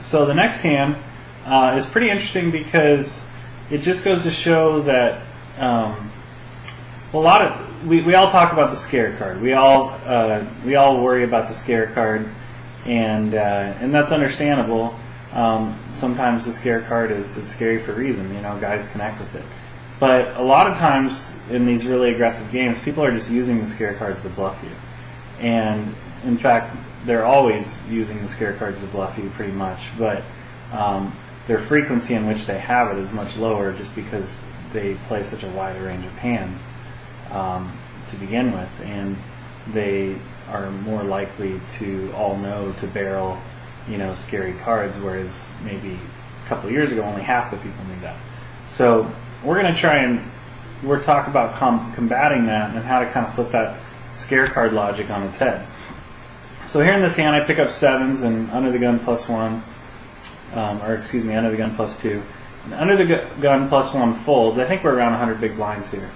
So the next hand is pretty interesting because it just goes to show that we all talk about the scare card. We all worry about the scare card, and that's understandable. Sometimes the scare card it's scary for a reason. You know, guys connect with it. But a lot of times in these really aggressive games, people are just using the scare cards to bluff you. And in fact, they're always using the scare cards to bluff you pretty much. But their frequency in which they have it is much lower just because they play such a wide range of hands to begin with. And they are more likely to all know to barrel, you know, scary cards, whereas maybe a couple of years ago only half the people knew that. So we're going to try and talk about combating that and how to kind of flip that scare card logic on its head. So here in this hand I pick up sevens and under the gun +1, under the gun +2. And under the gun +1 folds. I think we're around 100 big blinds here.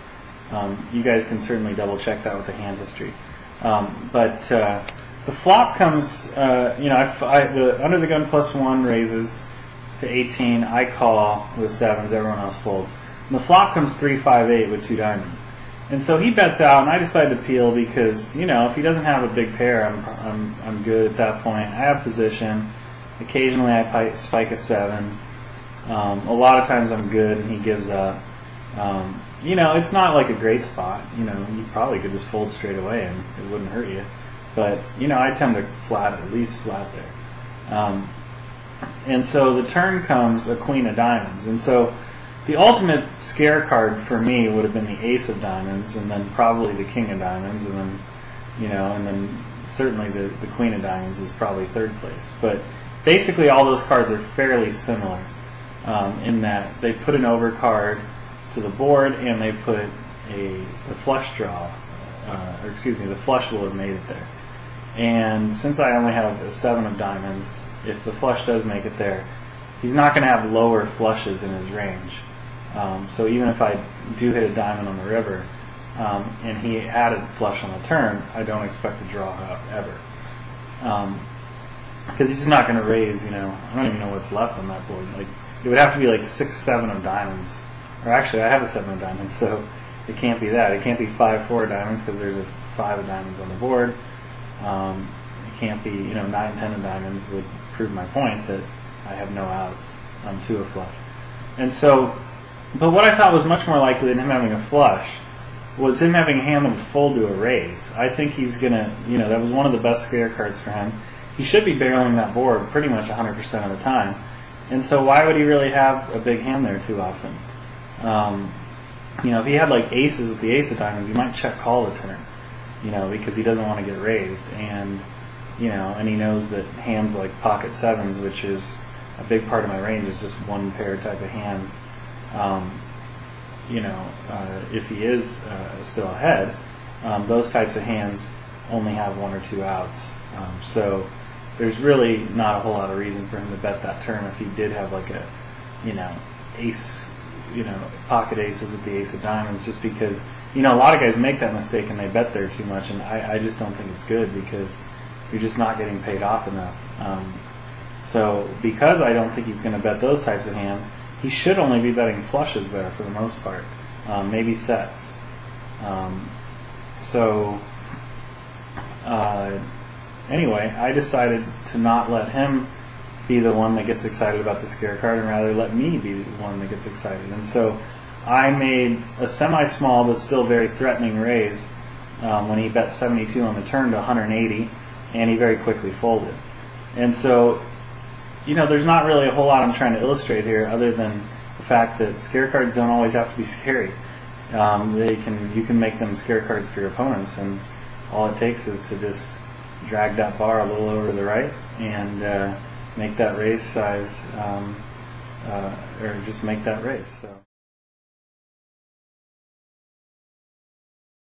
You guys can certainly double check that with the hand history. But the flop comes, the under the gun +1 raises to 18. I call with sevens. Everyone else folds. And the flop comes 3-5-8 with 2 diamonds. And so he bets out, and I decide to peel because, you know, if he doesn't have a big pair, I'm good at that point. I have position. Occasionally I spike a 7. A lot of times I'm good, and he gives up. You know, it's not like a great spot. You know, you probably could just fold straight away and it wouldn't hurt you. But, you know, I tend to at least flat there. And so the turn comes a queen of diamonds. And so the ultimate scare card for me would have been the ace of diamonds, and then probably the king of diamonds, and then, you know, and then certainly the queen of diamonds is probably third place. But basically all those cards are fairly similar in that they put an overcard to the board and they put a flush draw, the flush will have made it there. And since I only have a 7 of diamonds, if the flush does make it there, he's not going to have lower flushes in his range. So even if I do hit a diamond on the river and he added flush on the turn, I don't expect to draw out ever. Because he's just not going to raise, you know, I don't even know what's left on that board. Like, it would have to be like 6-7 of diamonds. Or actually, I have a 7 of diamonds, so it can't be that. It can't be 5-4 of diamonds because there's a 5 of diamonds on the board. It can't be, you know, 9-10 of diamonds would prove my point that I have no outs to a flush. And so, but what I thought was much more likely than him having a flush was him having a hand that would fold to a raise. I think he's going to, you know, that was one of the best scare cards for him. He should be barreling that board pretty much 100% of the time. And so why would he really have a big hand there too often? You know, if he had like aces with the ace of diamonds, he might check call the turn, you know, because he doesn't want to get raised. And, you know, and he knows that hands like pocket sevens, which is a big part of my range, is just one pair type of hands. You know, if he is still ahead, those types of hands only have 1 or 2 outs. So there's really not a whole lot of reason for him to bet that turn if he did have like a, you know, ace, you know, pocket aces with the ace of diamonds, just because, you know, a lot of guys make that mistake and they bet there too much, and I just don't think it's good because you're just not getting paid off enough. So because I don't think he's going to bet those types of hands, he should only be betting flushes there for the most part, maybe sets. Anyway, I decided to not let him be the one that gets excited about the scare card and rather let me be the one that gets excited. And so I made a semi-small but still very threatening raise when he bet 72 on the turn to 180, and he very quickly folded. And so, you know, there's not really a whole lot I'm trying to illustrate here other than the fact that scare cards don't always have to be scary. You can make them scare cards for your opponents, and all it takes is to just drag that bar a little over to the right and make that raise size, or just make that raise. So.